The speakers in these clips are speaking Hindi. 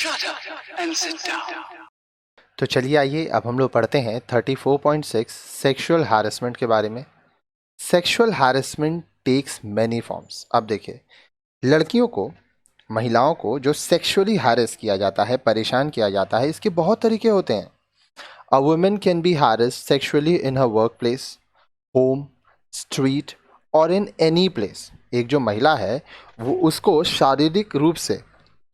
Shut up and sit down. तो चलिए आइए अब हम लोग पढ़ते हैं 34.6 सेक्सुअल हैरेसमेंट के बारे में। Sexual harassment takes many forms. अब देखिए, लड़कियों को, महिलाओं को जो सेक्सुअली हैरेस किया जाता है, परेशान किया जाता है, इसके बहुत तरीके होते हैं। A women can be harassed sexually in her work place, home, street और इन एनी प्लेस। एक जो महिला है वो उसको शारीरिक रूप से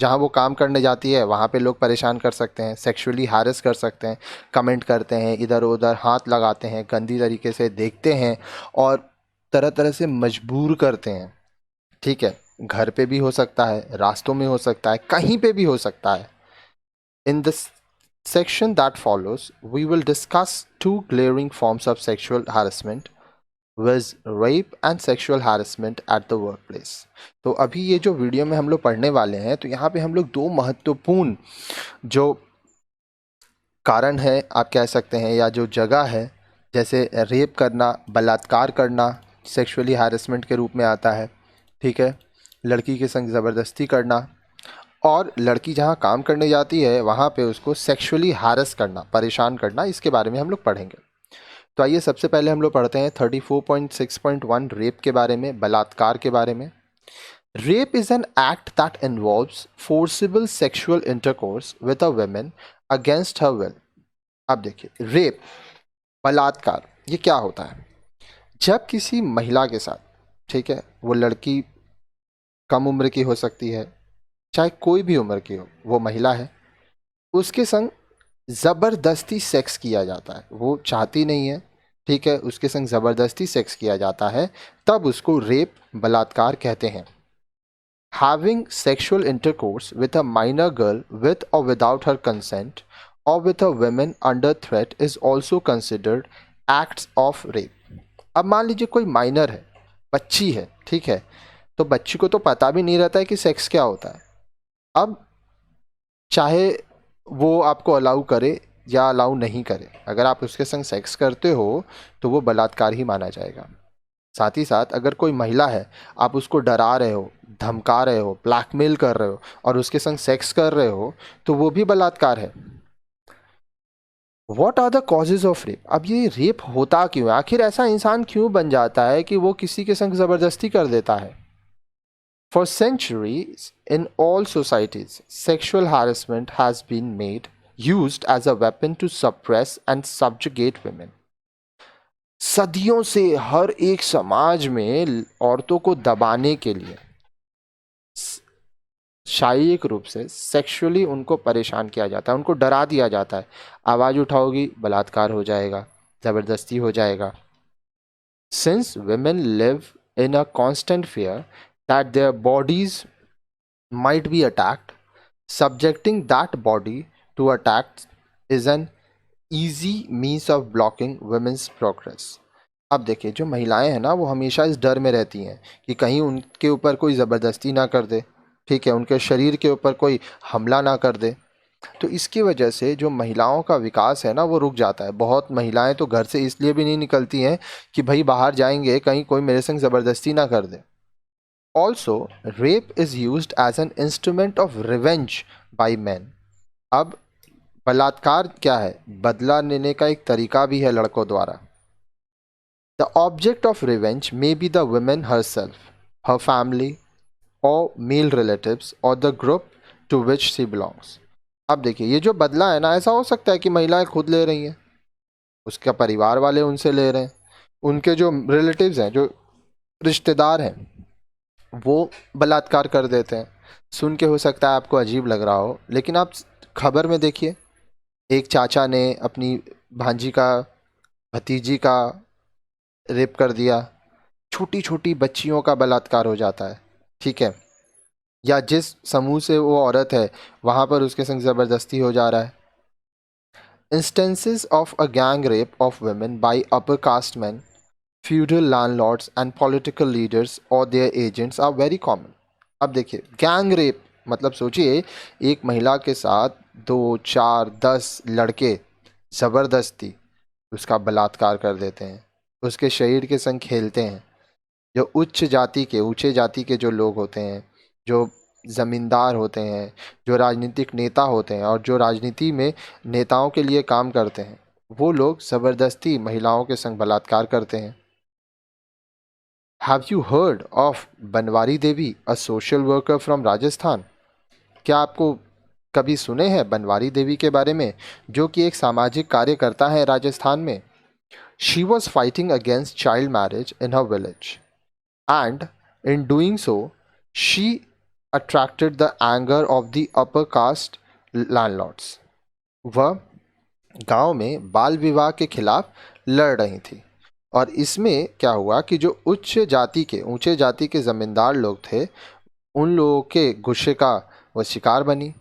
जहाँ वो काम करने जाती है वहाँ पे लोग परेशान कर सकते हैं, सेक्सुअली हैरेस कर सकते हैं, कमेंट करते हैं, इधर उधर हाथ लगाते हैं, गंदी तरीके से देखते हैं और तरह तरह से मजबूर करते हैं। ठीक है, घर पे भी हो सकता है, रास्तों में हो सकता है, कहीं पे भी हो सकता है। In this section that follows, we will discuss two glaring forms of sexual harassment, was rape and sexual harassment at the workplace। तो अभी ये जो वीडियो में हम लोग पढ़ने वाले हैं, तो यहाँ पे हम लोग दो महत्वपूर्ण जो कारण है आप कह सकते हैं, या जो जगह है, जैसे रेप करना, बलात्कार करना सेक्सुअली हैरेसमेंट के रूप में आता है। ठीक है, लड़की के संग ज़बरदस्ती करना, और लड़की जहाँ काम करने जाती है वहाँ पे उसको सेक्सुअली हैरेस करना, परेशान करना, इसके बारे में हम लोग पढ़ेंगे। तो आइए सबसे पहले हम लोग पढ़ते हैं 34.6.1 रेप के बारे में, बलात्कार के बारे में। Rape is an act that involves forcible sexual intercourse with a woman against her will. अब देखिए, रेप, बलात्कार, ये क्या होता है? जब किसी महिला के साथ, ठीक है, वो लड़की कम उम्र की हो सकती है, चाहे कोई भी उम्र की हो, वो महिला है, उसके संग ज़बरदस्ती सेक्स किया जाता है, वो चाहती नहीं है, ठीक है, उसके संग ज़बरदस्ती सेक्स किया जाता है, तब उसको रेप, बलात्कार कहते हैं। Having sexual intercourse with a minor girl with और विदाउट हर कंसेंट और with a women under threat is also considered acts of rape. अब मान लीजिए कोई माइनर है, बच्ची है, ठीक है, तो बच्ची को तो पता भी नहीं रहता है कि सेक्स क्या होता है। अब चाहे वो आपको अलाउ करे या अलाउ नहीं करे, अगर आप उसके संग सेक्स करते हो तो वो बलात्कार ही माना जाएगा। साथ ही साथ अगर कोई महिला है, आप उसको डरा रहे हो, धमका रहे हो, ब्लैकमेल कर रहे हो और उसके संग सेक्स कर रहे हो, तो वो भी बलात्कार है। What are the causes of rape? अब ये रेप होता क्यों है? आखिर ऐसा इंसान क्यों बन जाता है कि वो किसी के संग ज़बरदस्ती कर देता है? For centuries, in all societies, sexual harassment has been made used as a weapon to suppress and subjugate women. सदियों से हर एक समाज में औरतों को दबाने के लिए, शारीरिक रूप से सेक्सुअली उनको परेशान किया जाता है, उनको डरा दिया जाता है। आवाज़ उठाओगी, बलात्कार हो जाएगा, ज़बरदस्ती हो जाएगा। Since women live in a constant fear that their bodies might be attacked, subjecting that body to attack is an easy means of blocking women's progress। अब देखिए, जो महिलाएं हैं ना, वो हमेशा इस डर में रहती हैं कि कहीं उनके ऊपर कोई ज़बरदस्ती ना कर दे, ठीक है, उनके शरीर के ऊपर कोई हमला ना कर दे। तो इसकी वजह से जो महिलाओं का विकास है ना, वो रुक जाता है। बहुत महिलाएं तो घर से इसलिए भी नहीं निकलती हैं कि भाई बाहर जाएंगे, कहीं कोई मेरे संग ज़बरदस्ती ना कर दे। Also, rape is used as an instrument of revenge by men। अब बलात्कार क्या है? बदला लेने का एक तरीका भी है लड़कों द्वारा। The object of revenge may be the woman herself, her family, or male relatives, or the group to which she belongs। अब देखिए, ये जो बदला है ना, ऐसा हो सकता है कि महिलाएं खुद ले रही हैं, उसका परिवार वाले उनसे ले रहे हैं, उनके जो रिलेटिव्स हैं, जो रिश्तेदार हैं, वो बलात्कार कर देते हैं। सुन के हो सकता है आपको अजीब लग रहा हो, लेकिन आप खबर में देखिए, एक चाचा ने अपनी भांजी का, भतीजी का रेप कर दिया, छोटी छोटी बच्चियों का बलात्कार हो जाता है, ठीक है, या जिस समूह से वो औरत है वहाँ पर उसके संग ज़बरदस्ती हो जा रहा है। Instances of a gang rape of women bye upper caste man, feudal landlords and political leaders or their agents are very common। अब देखिए, गैंग रेप मतलब सोचिए, एक महिला के साथ 2 4 10 लड़के ज़बरदस्ती उसका बलात्कार कर देते हैं, उसके शरीर के संग खेलते हैं। जो उच्च जाति के, ऊंचे जाति के जो लोग होते हैं, जो ज़मींदार होते हैं, जो राजनीतिक नेता होते हैं और जो राजनीति में नेताओं के लिए काम करते हैं, वो लोग ज़बरदस्ती महिलाओं के संग बलात्कार करते हैं। Have you heard of Banwari Devi, a social worker from Rajasthan? क्या आपको कभी सुने हैं बनवारी देवी के बारे में, जो कि एक सामाजिक कार्यकर्ता है राजस्थान में? She was fighting against child marriage in her village, and in doing so, she attracted the anger of the upper caste landlords. वह गांव में बाल विवाह के खिलाफ लड़ रही थी और इसमें क्या हुआ कि जो ऊंचे जाति के जमींदार लोग थे, उन लोगों के गुस्से का वह शिकार बनी।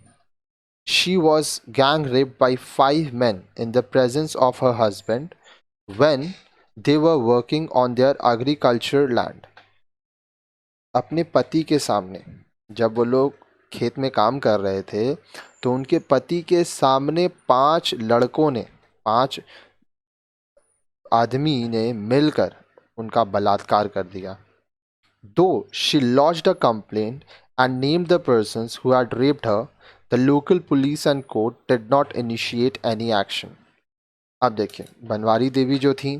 She was gang raped by 5 men in the presence of her husband when they were working on their agriculture land. अपने पति के सामने, जब वो लोग खेत में काम कर रहे थे, तो उनके पति के सामने 5 आदमी ने मिलकर उनका बलात्कार कर दिया। दो she lodged a complaint and named the persons who had raped her, the local police and court did not initiate any action. अब देखिए, बनवारी देवी जो थी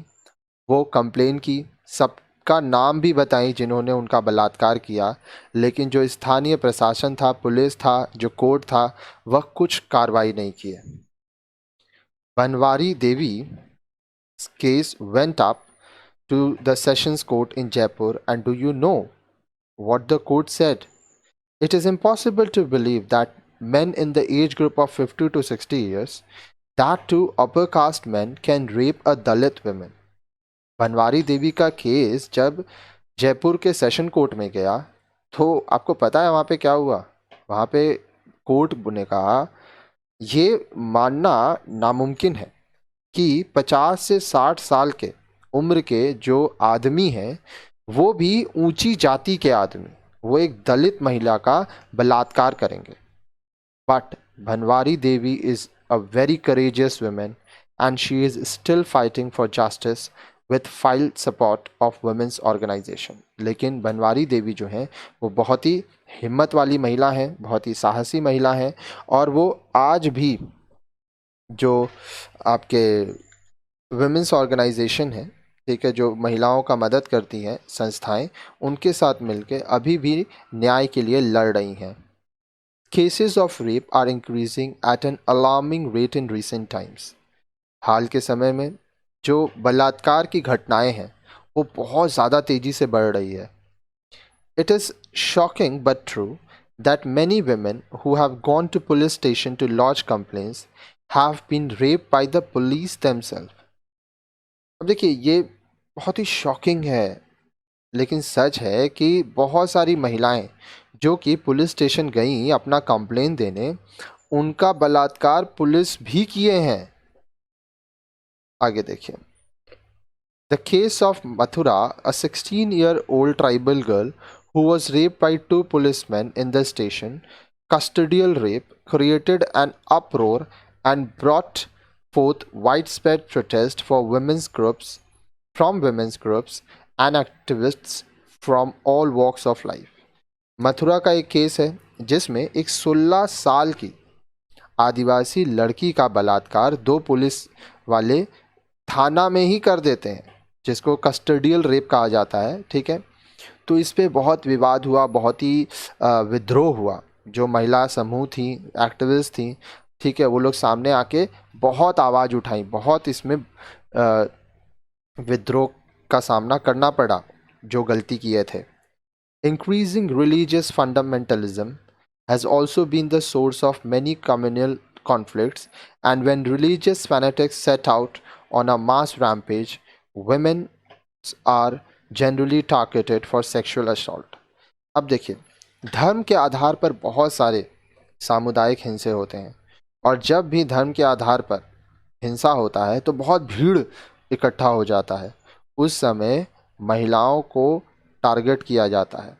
वो कंप्लेन की, सबका नाम भी बताई जिन्होंने उनका बलात्कार किया, लेकिन जो स्थानीय प्रशासन था, पुलिस था, जो कोर्ट था, वह कुछ कार्रवाई नहीं किए। Banwari Devi case went up to the Sessions Court in Jaipur, and do you know what the court said? It is impossible to believe that men in the age group of 50 to 60 years, that too upper caste men, can rape a Dalit woman. Banwari Devi का केस जब जयपुर के सेशन कोर्ट में गया, तो आपको पता है वहाँ पे क्या हुआ? वहाँ पे कोर्ट ने कहा ये मानना नामुमकिन है कि 50 से 60 साल के उम्र के जो आदमी हैं, वो भी ऊंची जाति के आदमी, वो एक दलित महिला का बलात्कार करेंगे। But Banwari Devi is a very courageous women and she is still fighting for justice with full support of women's organisation. लेकिन बनवारी देवी जो हैं वो बहुत ही हिम्मत वाली महिला हैं, बहुत ही साहसी महिला हैं, और वो आज भी जो आपके वुमेन्स ऑर्गेनाइजेशन है, ठीक है, जो महिलाओं का मदद करती हैं संस्थाएं, उनके साथ मिलकर अभी भी न्याय के लिए लड़ रही हैं। Cases of rape are increasing at an alarming rate in recent times. हाल के समय में जो बलात्कार की घटनाएं हैं वो बहुत ज़्यादा तेज़ी से बढ़ रही है। It is shocking but true that many women who have gone to police station to lodge complaints have been raped by the police themselves. अब देखिए, ये बहुत ही शॉकिंग है, लेकिन सच है कि बहुत सारी महिलाएं जो कि पुलिस स्टेशन गईं अपना कंप्लेन देने, उनका बलात्कार पुलिस भी किए हैं। आगे देखिए, the case of Mathura, a 16-year-old tribal girl who was raped by 2 policemen in the station. Custodial rape created an uproar and brought forth widespread protest from women's groups and activists from all walks of life. Mathura का एक केस है जिसमें एक 16 साल की आदिवासी लड़की का बलात्कार 2 पुलिस वाले थाना में ही कर देते हैं, जिसको कस्टडियल रेप कहा जाता है, ठीक है। तो इस पे बहुत विवाद हुआ, बहुत ही विद्रोह हुआ। जो महिला समूह थी, एक्टिविस्ट थी, ठीक है, वो लोग सामने आके बहुत आवाज़ उठाई, बहुत इसमें विद्रोह का सामना करना पड़ा जो गलती किए थे। Increasing religious fundamentalism has also been the source of many communal conflicts, and when religious fanatics set out on a mass rampage, women are generally targeted for sexual assault. अब देखिए, धर्म के आधार पर बहुत सारे सामुदायिक हिंसे होते हैं, और जब भी धर्म के आधार पर हिंसा होता है तो बहुत भीड़ इकट्ठा हो जाता है। उस समय महिलाओं को टारगेट किया जाता है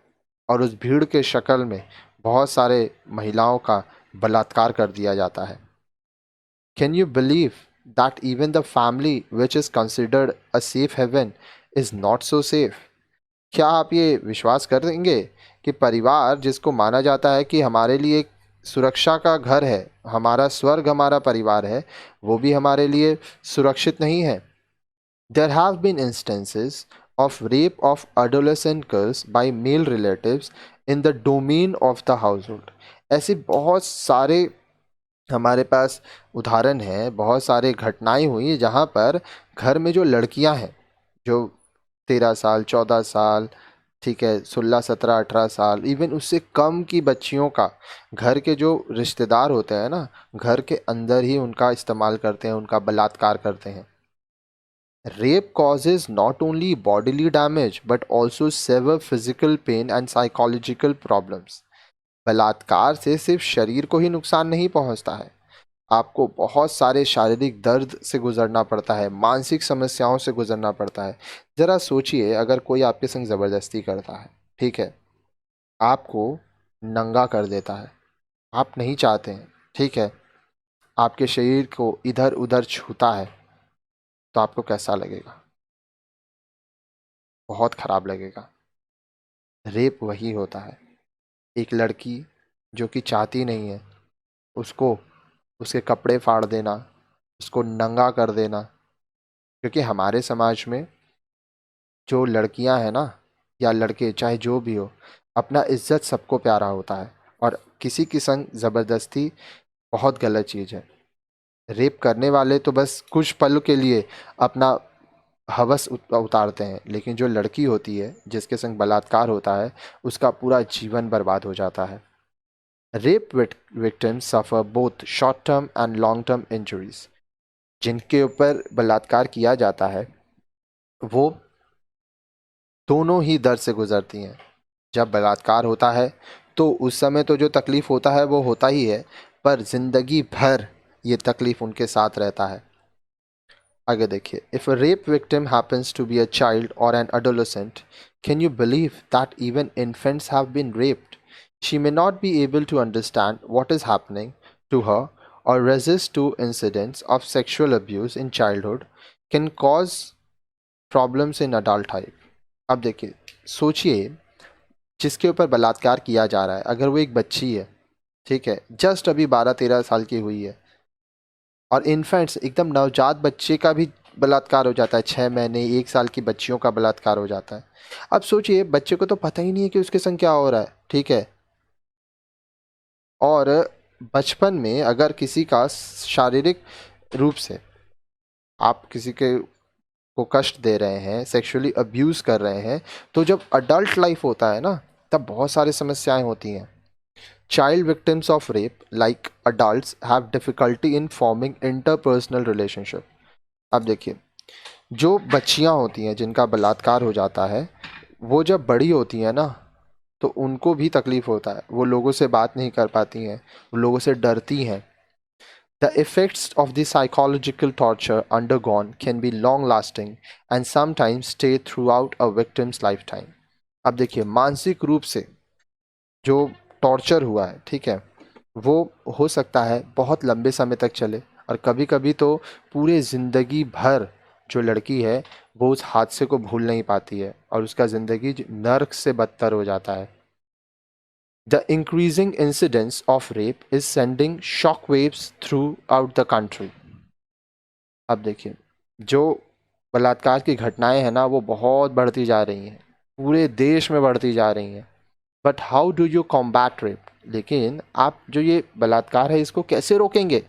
और उस भीड़ के शक्ल में बहुत सारे महिलाओं का बलात्कार कर दिया जाता है। Can you believe that even the family which is considered a safe haven is not so safe? क्या आप ये विश्वास करेंगे कि परिवार जिसको माना जाता है कि हमारे लिए एक सुरक्षा का घर है, हमारा स्वर्ग हमारा परिवार है, वो भी हमारे लिए सुरक्षित नहीं है। There have been instances of rape of adolescent girls by male relatives in the domain of the household. ऐसे बहुत सारे हमारे पास उदाहरण हैं, बहुत सारे घटनाएं हुई जहाँ पर घर में जो लड़कियां हैं, जो 13 साल 14 साल, ठीक है, 16 17 18 साल, इवन उससे कम की बच्चियों का घर के जो रिश्तेदार होते हैं ना, घर के अंदर ही उनका इस्तेमाल करते हैं, उनका बलात्कार करते हैं। Rape causes not only bodily damage but also severe physical pain and psychological problems. बलात्कार से सिर्फ शरीर को ही नुकसान नहीं पहुंचता है, आपको बहुत सारे शारीरिक दर्द से गुजरना पड़ता है, मानसिक समस्याओं से गुजरना पड़ता है। ज़रा सोचिए, अगर कोई आपके संग ज़बरदस्ती करता है, ठीक है, आपको नंगा कर देता है, आप नहीं चाहते हैं, ठीक है, आपके शरीर को इधर उधर छूता है, तो आपको कैसा लगेगा? बहुत ख़राब लगेगा। रेप वही होता है, एक लड़की जो कि चाहती नहीं है, उसको उसके कपड़े फाड़ देना, उसको नंगा कर देना। क्योंकि हमारे समाज में जो लड़कियां हैं ना, या लड़के, चाहे जो भी हो, अपना इज्जत सबको प्यारा होता है, और किसी की संग ज़बरदस्ती बहुत गलत चीज़ है। रेप करने वाले तो बस कुछ पल के लिए अपना हवस उतारते हैं, लेकिन जो लड़की होती है जिसके संग बलात्कार होता है, उसका पूरा जीवन बर्बाद हो जाता है। Rape victims suffer both short term and long term injuries. जिनके ऊपर बलात्कार किया जाता है वो दोनों ही दर्द से गुजरती हैं। जब बलात्कार होता है तो उस समय तो जो तकलीफ़ होता है वो होता ही है, पर ज़िंदगी भर ये तकलीफ़ उनके साथ रहता है। आगे देखिए, if a rape victim happens to be a child और an adolescent, can you believe that even infants have been raped? She may not be able to understand what is happening to her or resist to incidents of sexual abuse in childhood can cause problems in adult life. अब देखिए, सोचिए, जिसके ऊपर बलात्कार किया जा रहा है, अगर वो एक बच्ची है, ठीक है, जस्ट अभी 12 13 साल की हुई है, और इन्फेंट्स, एकदम नवजात बच्चे का भी बलात्कार हो जाता है, 6 महीने 1 साल की बच्चियों का बलात्कार हो जाता है। अब सोचिए, बच्चे को तो पता ही नहीं है कि उसके संग क्या हो रहा है, ठीक है, और बचपन में अगर किसी का शारीरिक रूप से आप किसी के को कष्ट दे रहे हैं, सेक्सुअली अब्यूज़ कर रहे हैं, तो जब अडल्ट लाइफ होता है ना, तब बहुत सारी समस्याएं होती हैं। Child victims of rape like adults have difficulty in forming interpersonal relationship. अब देखिए, जो बच्चियां होती हैं जिनका बलात्कार हो जाता है, वो जब बड़ी होती हैं ना, तो उनको भी तकलीफ़ होता है, वो लोगों से बात नहीं कर पाती हैं, वो लोगों से डरती हैं। The effects of the psychological torture undergone can be long lasting and sometimes stay throughout a victim's lifetime. अब देखिए, मानसिक रूप से जो टॉर्चर हुआ है, ठीक है, वो हो सकता है बहुत लंबे समय तक चले, और कभी कभी तो पूरे ज़िंदगी भर जो लड़की है वो उस हादसे को भूल नहीं पाती है, और उसका ज़िंदगी नर्क से बदतर हो जाता है। The increasing incidence of rape is sending shockwaves throughout the country. अब देखिए, जो बलात्कार की घटनाएं हैं ना, वो बहुत बढ़ती जा रही हैं, पूरे देश में बढ़ती जा रही हैं। But how do you combat rape? लेकिन आप जो ये बलात्कार है, इसको कैसे रोकेंगे?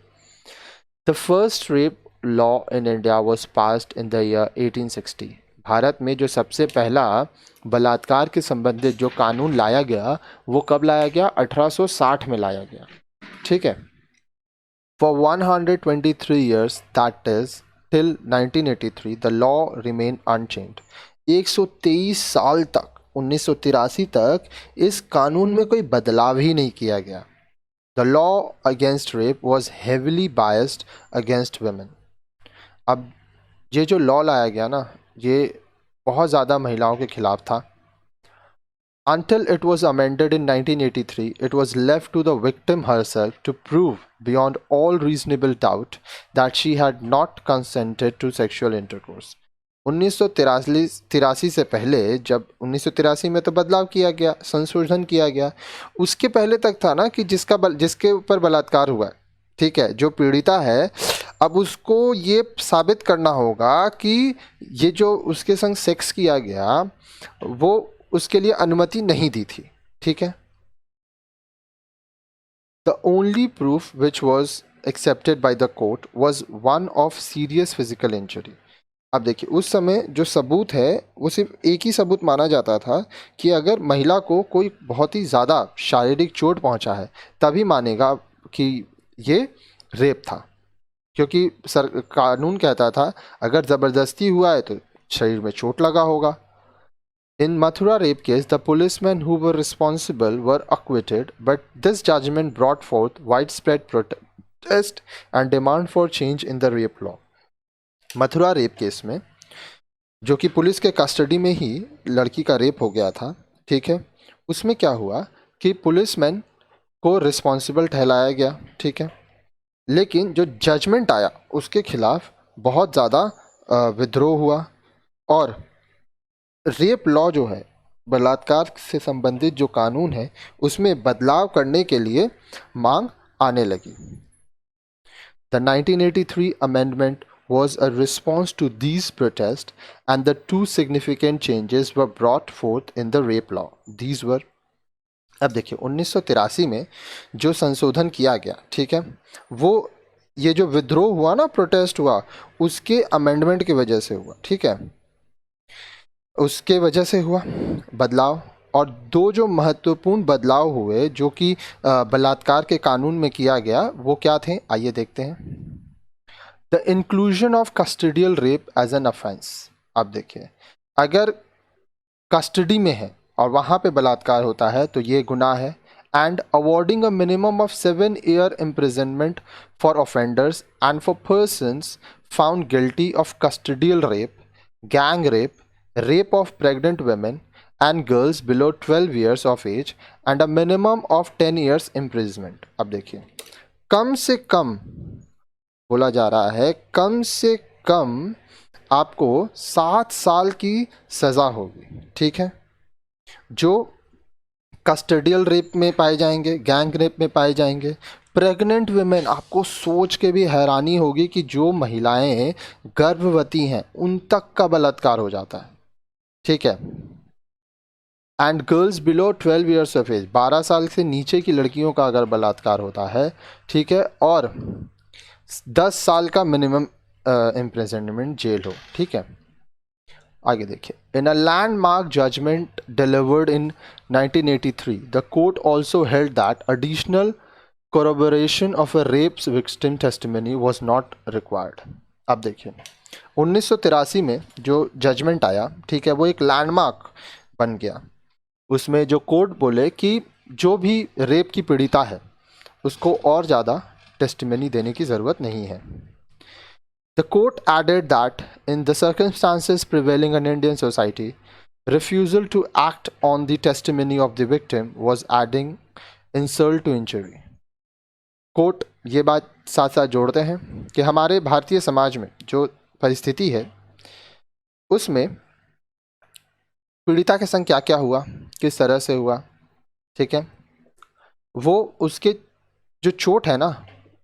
The first rape law in India was passed in the year 1860. Bharat में जो सबसे पहला बलात्कार के संबंधित जो कानून लाया गया, वो कब लाया गया? 1860 में लाया गया, ठीक है। For 123 years, that is till 1983, the law remain unchanged. 123 साल तक, 1983 तक इस कानून में कोई बदलाव ही नहीं किया गया। The law against rape was heavily biased against women. अब ये जो लॉ लाया गया ना, ये बहुत ज़्यादा महिलाओं के खिलाफ था। Until it was amended in 1983, it was left to the victim herself to prove beyond all reasonable doubt that she had not consented to sexual intercourse. 1983 से पहले, जब 1983 में तो बदलाव किया गया, संशोधन किया गया, उसके पहले तक था ना कि जिसके ऊपर बलात्कार हुआ है, ठीक है, जो पीड़िता है, अब उसको ये साबित करना होगा कि ये जो उसके संग सेक्स किया गया वो उसके लिए अनुमति नहीं दी थी, ठीक है। The only proof which was accepted by the court was one of serious physical injury. अब देखिए, उस समय जो सबूत है वो सिर्फ एक ही सबूत माना जाता था कि अगर महिला को कोई बहुत ही ज़्यादा शारीरिक चोट पहुंचा है तभी मानेगा कि ये रेप था, क्योंकि कानून कहता था अगर ज़बरदस्ती हुआ है तो शरीर में चोट लगा होगा। In Mathura rape case, the policemen who were responsible were acquitted, but this judgment brought forth widespread protest and demand for change in the rape law. Mathura rape case में, जो कि पुलिस के कस्टडी में ही लड़की का रेप हो गया था, ठीक है, उसमें क्या हुआ कि पुलिसमैन को रिस्पॉन्सिबल ठहराया गया, ठीक है, लेकिन जो जजमेंट आया उसके खिलाफ बहुत ज़्यादा विद्रोह हुआ और रेप लॉ जो है, बलात्कार से संबंधित जो कानून है, उसमें बदलाव करने के लिए मांग आने लगी। The 1983 amendment was a response to these protests, and the two significant changes were brought forth in the rape law. These were, अब देखिए 1983 में जो संशोधन किया गया, ठीक है, वो ये जो विद्रोह हुआ ना, प्रोटेस्ट हुआ, उसके अमेंडमेंट की वजह से हुआ, ठीक है, उसके वजह से हुआ बदलाव। और दो जो महत्वपूर्ण बदलाव हुए जो कि बलात्कार के कानून में किया गया, वो क्या थे, आइए देखते हैं। The inclusion of custodial rape as an offence. अब देखिए, अगर कस्टडी में है और वहाँ पे बलात्कार होता है तो ये गुनाह है। And awarding a minimum of 7 year imprisonment for offenders and for persons found guilty of custodial rape, gang rape, rape of pregnant women and girls below 12 years of age and a minimum of 10 years imprisonment। अब देखिए, कम से कम बोला जा रहा है, कम से कम आपको 7 साल की सज़ा होगी, ठीक है, जो कस्टडियल रेप में पाए जाएंगे, गैंग रेप में पाए जाएंगे। प्रेग्नेंट वुमेन, आपको सोच के भी हैरानी होगी कि जो महिलाएं गर्भवती हैं उन तक का बलात्कार हो जाता है, ठीक है। And girls below 12 years of age, 12 साल से नीचे की लड़कियों का अगर बलात्कार होता है, ठीक है, और 10 साल का मिनिमम इम्प्रिजनमेंट, जेल हो, ठीक है। आगे देखिए, in a landmark judgement delivered in 1983 the court also held that additional corroboration of a rape victim testimony was not required। अब देखिए, 1983 में जो जजमेंट आया, ठीक है, वो एक लैंडमार्क बन गया। उसमें जो कोर्ट बोले कि जो भी रेप की पीड़िता है उसको और ज़्यादा टेस्टिमनी देने की ज़रूरत नहीं है। The court added that in the circumstances prevailing in Indian society, refusal to act on the testimony of the victim was adding insult to injury. Court ये बात साथ साथ जोड़ते हैं कि हमारे भारतीय समाज में जो परिस्थिति है उसमें पीड़िता के संग क्या क्या हुआ, किस तरह से हुआ, ठीक है, वो उसके जो चोट है ना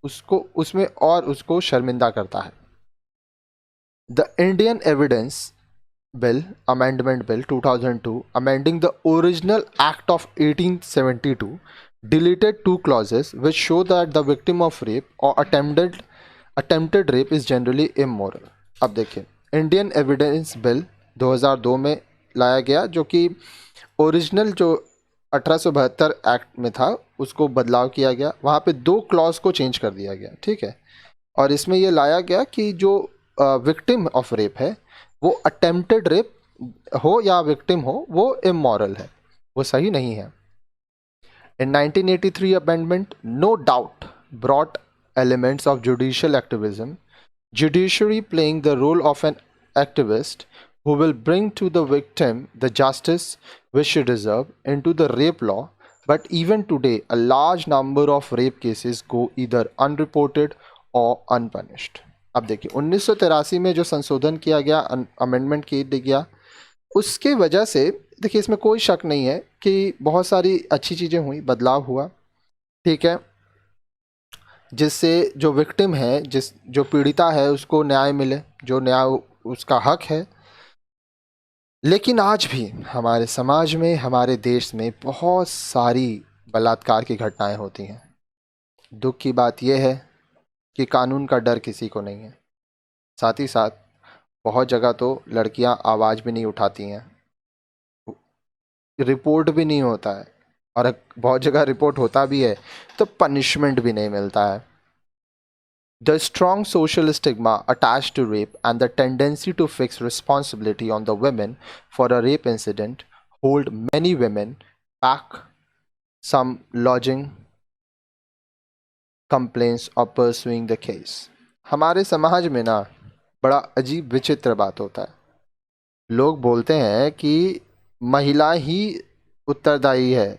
उसको उसमें और उसको शर्मिंदा करता है। The Indian evidence bill amendment bill 2002 amending the original act of 1872 deleted 2 clauses which show that the victim of rape or attempted rape is generally immoral। अब देखिए, इंडियन एविडेंस बिल 2002 में लाया गया, जो कि ओरिजिनल जो 1872 एक्ट में था उसको बदलाव किया गया, वहाँ पे 2 क्लॉज को चेंज कर दिया गया, ठीक है, और इसमें ये लाया गया कि जो विक्टिम ऑफ रेप है वो अटेम्प्टेड रेप हो या विक्टिम हो, वो इमोरल है, वो सही नहीं है। In 1983 amendment, no doubt brought elements of judicial activism, judiciary playing the role of an activist who will bring to the victim the justice which she deserves into the rape law, but even today a large number of rape cases go either unreported or unpunished। अब देखिए 1983 में जो संशोधन किया गया, अमेंडमेंट किया गया, उसके वजह से देखिए इसमें कोई शक नहीं है कि बहुत सारी अच्छी चीज़ें हुई, बदलाव हुआ, ठीक है, जिससे जो विक्टिम है, जो पीड़िता है, उसको न्याय मिले, जो न्याय उसका हक है। लेकिन आज भी हमारे समाज में, हमारे देश में बहुत सारी बलात्कार की घटनाएं होती हैं। दुख की बात यह है कि कानून का डर किसी को नहीं है। साथ ही साथ बहुत जगह तो लड़कियां आवाज़ भी नहीं उठाती हैं, रिपोर्ट भी नहीं होता है, और बहुत जगह रिपोर्ट होता भी है तो पनिशमेंट भी नहीं मिलता है। The strong social stigma attached to rape and the tendency to fix responsibility on the women for a rape incident hold many women back some lodging complaints or pursuing the case। हमारे समाज में ना बड़ा अजीब विचित्र बात होता है। लोग बोलते हैं कि महिला ही उत्तरदायी है,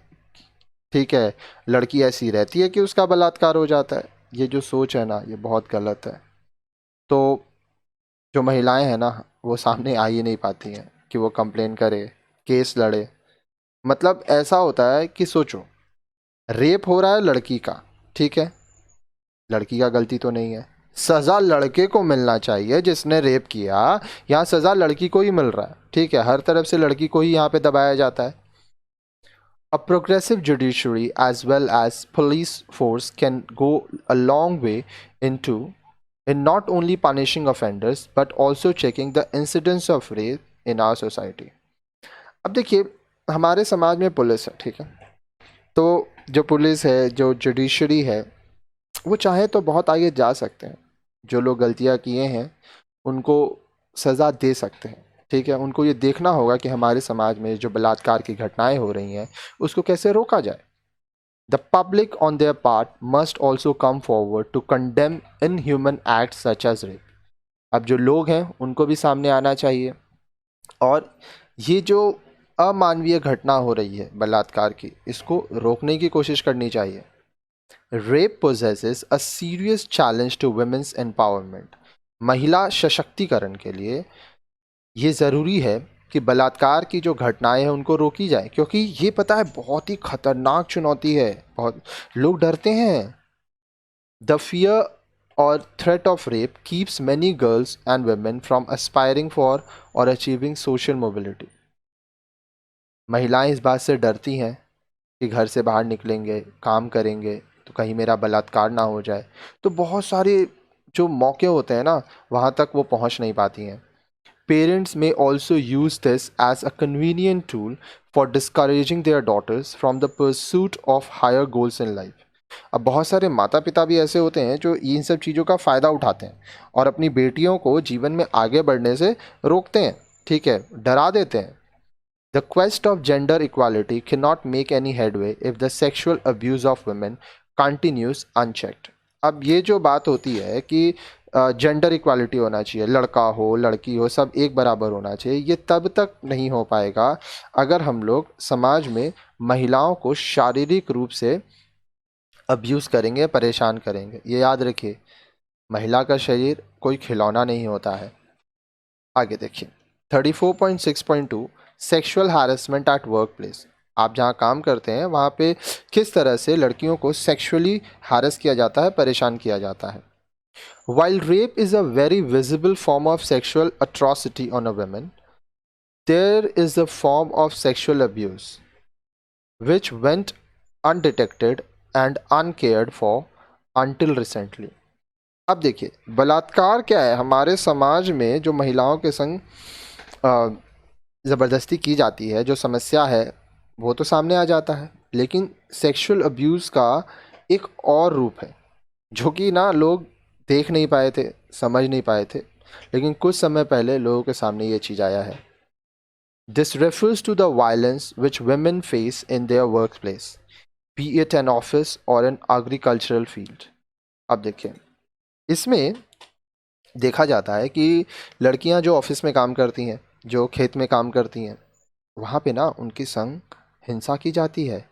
ठीक है, लड़की ऐसी रहती है कि उसका बलात्कार हो जाता है। ये जो सोच है ना, ये बहुत गलत है। तो जो महिलाएं हैं ना, वो सामने आ ही नहीं पाती हैं कि वो कंप्लेन करे, केस लड़े। मतलब ऐसा होता है कि सोचो, रेप हो रहा है लड़की का, ठीक है, लड़की का गलती तो नहीं है, सज़ा लड़के को मिलना चाहिए जिसने रेप किया। यहाँ सज़ा लड़की को ही मिल रहा है, ठीक है, हर तरफ से लड़की को ही यहाँ पे दबाया जाता है। A progressive judiciary as well as police force can go a long way in not only punishing offenders but also checking the incidence of rape in our society। अब देखिए हमारे समाज में पुलिस है, ठीक है, तो जो पुलिस है, जो जुडिशरी है, वो चाहे तो बहुत आगे जा सकते हैं। जो लोग गलतियां किए हैं उनको सज़ा दे सकते हैं, ठीक है। उनको ये देखना होगा कि हमारे समाज में जो बलात्कार की घटनाएं हो रही हैं उसको कैसे रोका जाए। The public on their part must also come forward to condemn inhuman acts such as rape. अब जो लोग हैं उनको भी सामने आना चाहिए, और ये जो अमानवीय घटना हो रही है बलात्कार की, इसको रोकने की कोशिश करनी चाहिए। Rape possesses a serious challenge to women's empowerment. महिला सशक्तिकरण के लिए ये ज़रूरी है कि बलात्कार की जो घटनाएं हैं उनको रोकी जाए, क्योंकि ये पता है बहुत ही खतरनाक चुनौती है। बहुत लोग डरते हैं। द फियर और threat of rape keeps many girls and women from aspiring for और अचीविंग सोशल मोबिलिटी। महिलाएं इस बात से डरती हैं कि घर से बाहर निकलेंगे, काम करेंगे तो कहीं मेरा बलात्कार ना हो जाए, तो बहुत सारे जो मौके होते हैं ना, वहाँ तक वो पहुँच नहीं पाती हैं। Parents may also use this as a convenient tool for discouraging their daughters from the pursuit of higher goals in life। अब बहुत सारे माता पिता भी ऐसे होते हैं जो इन सब चीज़ों का फ़ायदा उठाते हैं और अपनी बेटियों को जीवन में आगे बढ़ने से रोकते हैं, ठीक है, डरा देते हैं। The quest of gender equality cannot make any headway if the sexual abuse of women continues unchecked। अब ये जो बात होती है कि जेंडर इक्वालिटी होना चाहिए, लड़का हो लड़की हो सब एक बराबर होना चाहिए, ये तब तक नहीं हो पाएगा अगर हम लोग समाज में महिलाओं को शारीरिक रूप से अब्यूज़ करेंगे, परेशान करेंगे। ये याद रखिए, महिला का शरीर कोई खिलौना नहीं होता है। आगे देखिए 34.6.2 sexual harassment at work place. आप जहाँ काम करते हैं वहाँ पे किस तरह से लड़कियों को सेक्सुअली हैरेस किया जाता है, परेशान किया जाता है। While rape is a very visible form of sexual atrocity on a woman, there is a form of sexual abuse which went undetected and uncared for until recently। अब देखिए बलात्कार क्या है, हमारे समाज में जो महिलाओं के संग ज़बरदस्ती की जाती है, जो समस्या है वो तो सामने आ जाता है, लेकिन सेक्सुअल अब्यूज़ का एक और रूप है जो कि ना लोग देख नहीं पाए थे, समझ नहीं पाए थे, लेकिन कुछ समय पहले लोगों के सामने ये चीज़ आया है। This refers to the violence which women face in their work place, be it an office or an agricultural field. अब देखिए इसमें देखा जाता है कि लड़कियां जो ऑफिस में काम करती हैं, जो खेत में काम करती हैं, वहाँ पे ना उनकी संग हिंसा की जाती है।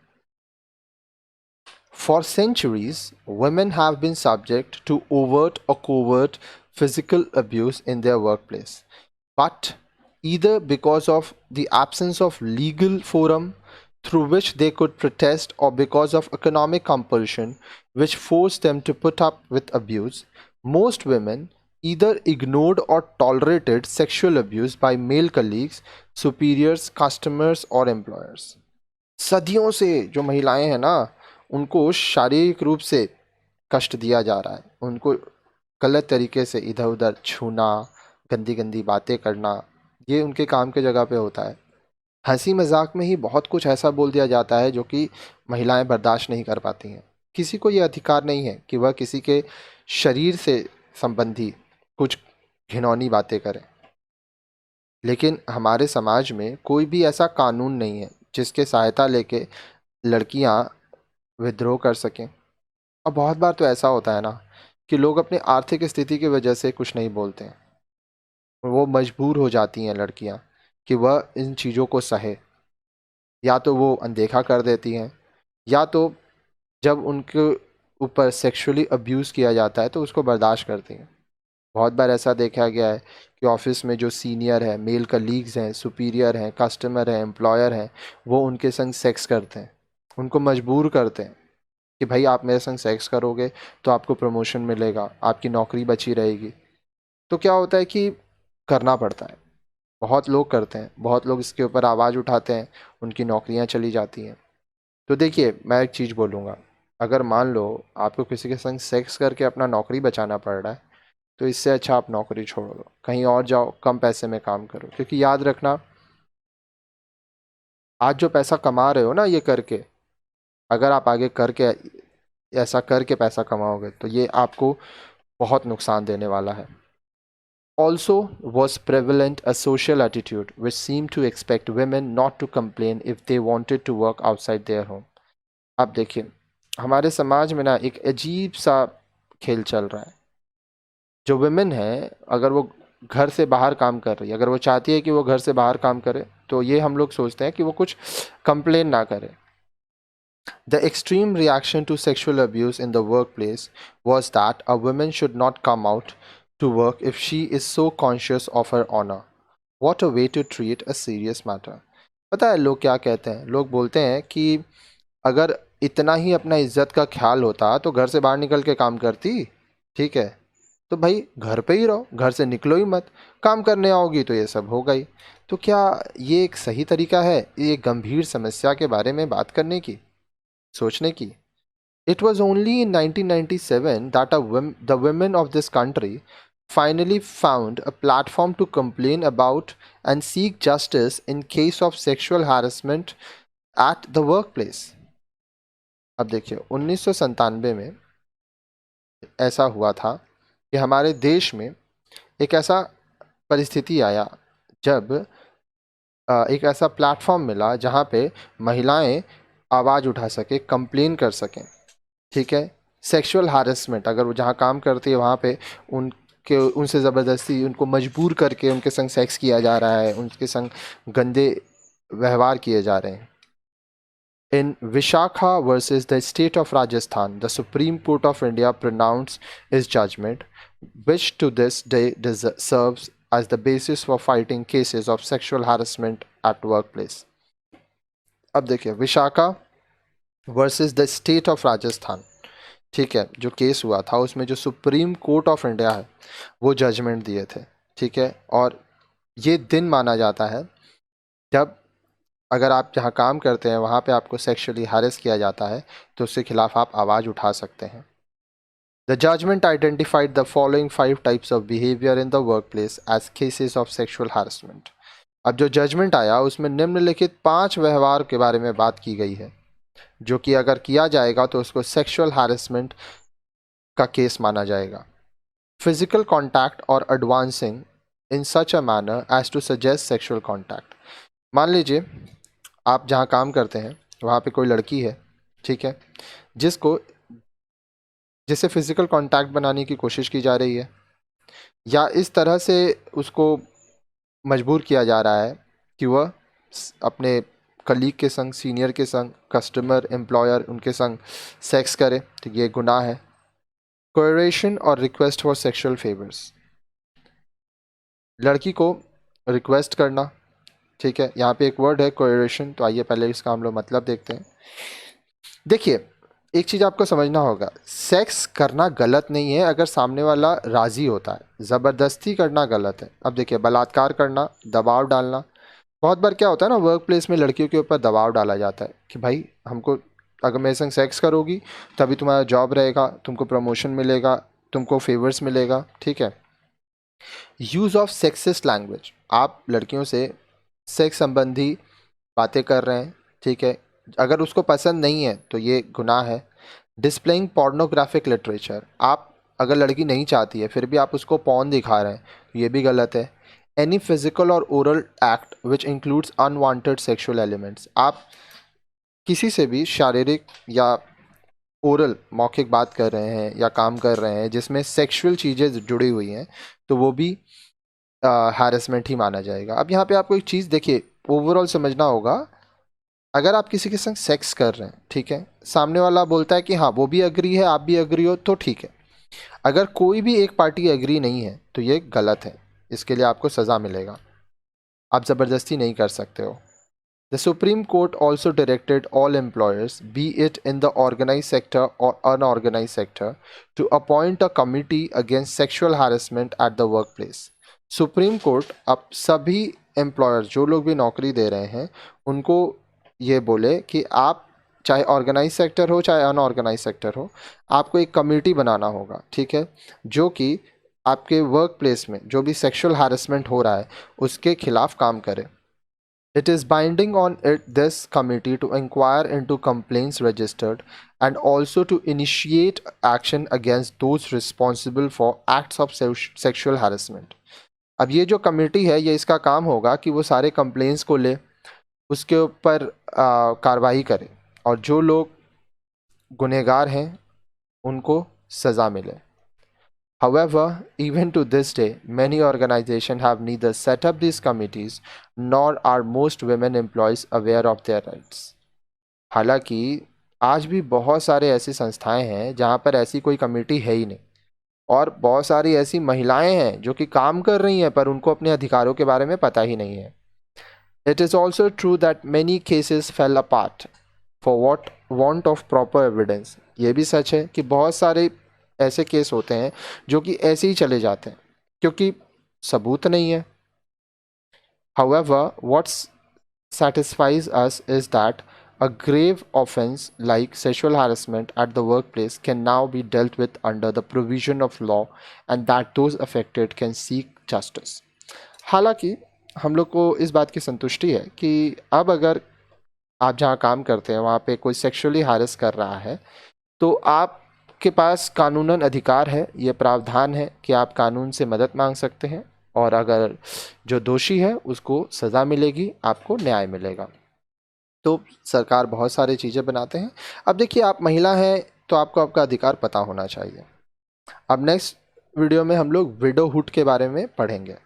For centuries, women have been subject to overt or covert physical abuse in their workplace, but either because of the absence of legal forum through which they could protest or because of economic compulsion which forced them to put up with abuse, most women either ignored or tolerated sexual abuse by male colleagues, superiors, customers or employers. सदियों से जो महिलाएं हैं ना, उनको शारीरिक रूप से कष्ट दिया जा रहा है, उनको गलत तरीके से इधर उधर छूना, गंदी गंदी बातें करना, ये उनके काम के जगह पे होता है। हंसी मजाक में ही बहुत कुछ ऐसा बोल दिया जाता है जो कि महिलाएं बर्दाश्त नहीं कर पाती हैं। किसी को ये अधिकार नहीं है कि वह किसी के शरीर से संबंधी कुछ घिनौनी बातें करें, लेकिन हमारे समाज में कोई भी ऐसा कानून नहीं है जिसके सहायता लेके लड़कियां विद्रोह कर सकें। और बहुत बार तो ऐसा होता है ना कि लोग अपनी आर्थिक स्थिति की वजह से कुछ नहीं बोलते हैं, वो मजबूर हो जाती हैं लड़कियां कि वह इन चीज़ों को सहे, या तो वो अनदेखा कर देती हैं, या तो जब उनके ऊपर सेक्सुअली अब्यूज़ किया जाता है तो उसको बर्दाश्त करती हैं। बहुत बार ऐसा देखा गया है कि ऑफिस में जो सीनियर है, मेल कलीग्स हैं, सुपीरियर हैं, कस्टमर हैं, एम्प्लॉयर हैं, वो उनके संग सेक्स करते हैं, उनको मजबूर करते हैं कि भाई आप मेरे संग सेक्स करोगे तो आपको प्रमोशन मिलेगा, आपकी नौकरी बची रहेगी। तो क्या होता है कि करना पड़ता है, बहुत लोग करते हैं, बहुत लोग इसके ऊपर आवाज़ उठाते हैं, उनकी नौकरियां चली जाती हैं। तो देखिए, मैं एक चीज़ बोलूँगा, अगर मान लो आपको किसी के संग सेक्स करके अपना नौकरी बचाना पड़ रहा है, तो इससे अच्छा आप नौकरी छोड़ दो, कहीं और जाओ, कम पैसे में काम करो। क्योंकि याद रखना, आज जो पैसा कमा रहे हो ना ये करके, अगर आप आगे करके ऐसा करके पैसा कमाओगे तो ये आपको बहुत नुकसान देने वाला है। Also was prevalent a social attitude which seemed to expect women not to complain if they wanted to work outside their home. आप देखिए, हमारे समाज में ना एक अजीब सा खेल चल रहा है। जो women है, अगर वो घर से बाहर काम कर रही है, अगर वो चाहती है कि वो घर से बाहर काम करे, तो ये हम लोग सोचते हैं कि वो कुछ कंप्लेन ना करे। The extreme reaction to sexual abuse in the workplace was that a woman should not come out to work if she is so conscious of her honor. What a way to treat a serious matter. पता है लोग क्या कहते हैं? लोग बोलते हैं कि अगर इतना ही अपना इज्जत का ख्याल होता तो घर से बाहर निकल के काम करती। ठीक है, तो भाई घर पे ही रहो, घर से निकलो ही मत, काम करने आओगी तो ये सब होगा ही। तो क्या ये एक सही तरीका है ये गंभीर समस्या के बारे में बात करने की, सोचने की? It was only in 1997 that the women of this country finally found a platform to complain about and seek justice in case of sexual harassment at the workplace. अब देखिए, 1997 में ऐसा हुआ था कि हमारे देश में एक ऐसा परिस्थिति आया जब एक ऐसा प्लेटफॉर्म मिला जहाँ पे महिलाएं आवाज़ उठा सके, कंप्लेन कर सकें। ठीक है, सेक्सुअल हारेसमेंट, अगर वो जहाँ काम करती है वहाँ पे उनसे ज़बरदस्ती उनको मजबूर करके उनके संग सेक्स किया जा रहा है, उनके संग गंदे व्यवहार किए जा रहे हैं। In Vishakha versus the state of Rajasthan, the Supreme Court of India pronounced its judgment, which to this day serves as the basis for fighting cases of sexual harassment at workplace. अब देखिए, Vishakha versus the state of Rajasthan, ठीक है, जो केस हुआ था उसमें जो सुप्रीम कोर्ट ऑफ इंडिया है वो जजमेंट दिए थे। ठीक है, और ये दिन माना जाता है जब अगर आप जहाँ काम करते हैं वहाँ पे आपको सेक्सुअली हैरेस किया जाता है तो उसके खिलाफ आप आवाज़ उठा सकते हैं। The judgment identified the following 5 types of behaviour in the work place as cases of sexual harassment. अब जो जजमेंट आया उसमें निम्नलिखित 5 व्यवहार के बारे में बात की गई है जो कि अगर किया जाएगा तो उसको सेक्सुअल हैरेसमेंट का केस माना जाएगा। फिजिकल कॉन्टैक्ट और advancing in such a manner as to suggest sexual contact. मान लीजिए आप जहाँ काम करते हैं वहाँ पे कोई लड़की है, ठीक है, जिसे फिजिकल कॉन्टैक्ट बनाने की कोशिश की जा रही है या इस तरह से उसको मजबूर किया जा रहा है कि वह अपने कलीग के संग, सीनियर के संग, कस्टमर, एम्प्लॉयर, उनके संग सेक्स करे, तो ये गुनाह है। कोएरेशन और रिक्वेस्ट फॉर सेक्सुअल फेवर्स, लड़की को रिक्वेस्ट करना, ठीक है। यहाँ पे एक वर्ड है कोएरेशन, तो आइए पहले इसका हम लोग मतलब देखते हैं। देखिए, एक चीज़ आपको समझना होगा, सेक्स करना गलत नहीं है अगर सामने वाला राज़ी होता है, ज़बरदस्ती करना गलत है। अब देखिए, बलात्कार करना, दबाव डालना, बहुत बार क्या होता है ना, वर्क प्लेस में लड़कियों के ऊपर दबाव डाला जाता है कि भाई हमको, अगर मेरे संग सेक्स करोगी तभी तुम्हारा जॉब रहेगा, तुमको प्रमोशन मिलेगा, तुमको फेवर्स मिलेगा, ठीक है। यूज़ ऑफ सेक्सिस्ट लैंग्वेज, आप लड़कियों से सेक्स संबंधी बातें कर रहे हैं, ठीक है, अगर उसको पसंद नहीं है तो ये गुनाह है। डिस्प्लेइंग पोर्नोग्राफिक लिटरेचर, आप अगर लड़की नहीं चाहती है फिर भी आप उसको पॉर्न दिखा रहे हैं तो ये भी गलत है। एनी फिजिकल और oral act which includes unwanted sexual elements, आप किसी से भी शारीरिक या ओरल मौखिक बात कर रहे हैं या काम कर रहे हैं जिसमें सेक्सुअल चीज़ें जुड़ी हुई हैं तो वो भी हैरेसमेंट ही माना जाएगा। अब यहाँ पे आपको एक चीज़ देखिए, ओवरऑल समझना होगा, अगर आप किसी के संग सेक्स कर रहे हैं, ठीक है, सामने वाला बोलता है कि हाँ वो भी एग्री है, आप भी एग्री हो, तो ठीक है। अगर कोई भी एक पार्टी एग्री नहीं है तो ये गलत है, इसके लिए आपको सज़ा मिलेगा, आप ज़बरदस्ती नहीं कर सकते हो। The Supreme Court also directed all employers, be it in the organise sector और unorganise sector, to appoint a committee against sexual harassment at the work place. Supreme Court अब सभी एम्प्लॉयर्स, जो लोग भी नौकरी दे रहे हैं, उनको ये बोले कि आप, चाहे ऑर्गेनाइज सेक्टर हो चाहे अनऑर्गेनाइज सेक्टर हो, आपको एक कमेटी बनाना होगा, ठीक है, जो कि आपके वर्क प्लेस में जो भी सेक्सुअल हैरेसमेंट हो रहा है उसके खिलाफ काम करे। It is binding on this committee to inquire into complaints registered and also to initiate action against those responsible for acts of sexual harassment. अब ये जो कमेटी है ये इसका काम होगा कि वो सारे कंप्लेंट्स को ले, उसके ऊपर कार्रवाई करे और जो लोग गुनहगार हैं उनको सज़ा मिले। However, even to this day, many organizations have neither set up these committees nor are most women employees aware of their rights. हालांकि आज भी बहुत सारे ऐसी संस्थाएं हैं जहां पर ऐसी कोई कमेटी है ही नहीं, और बहुत सारी ऐसी महिलाएं हैं जो कि काम कर रही हैं पर उनको अपने अधिकारों के बारे में पता ही नहीं है। It is also true that many cases fell apart for what want of proper evidence. ये भी सच है कि बहुत सारे ऐसे केस होते हैं जो कि ऐसे ही चले जाते हैं क्योंकि सबूत नहीं है। However, what satisfies us is that a grave offense like sexual harassment at the workplace can now be dealt with under the provision of law and that those affected can seek justice. हालांकि हम लोग को इस बात की संतुष्टि है कि अब अगर आप जहाँ काम करते हैं वहाँ पे कोई सेक्सुअली हैरेस कर रहा है तो आपके पास कानूनन अधिकार है, ये प्रावधान है कि आप कानून से मदद मांग सकते हैं और अगर जो दोषी है उसको सज़ा मिलेगी, आपको न्याय मिलेगा। तो सरकार बहुत सारी चीज़ें बनाते हैं। अब देखिए, आप महिला हैं तो आपको आपका अधिकार पता होना चाहिए। अब नेक्स्ट वीडियो में हम लोग विडोहुड के बारे में पढ़ेंगे।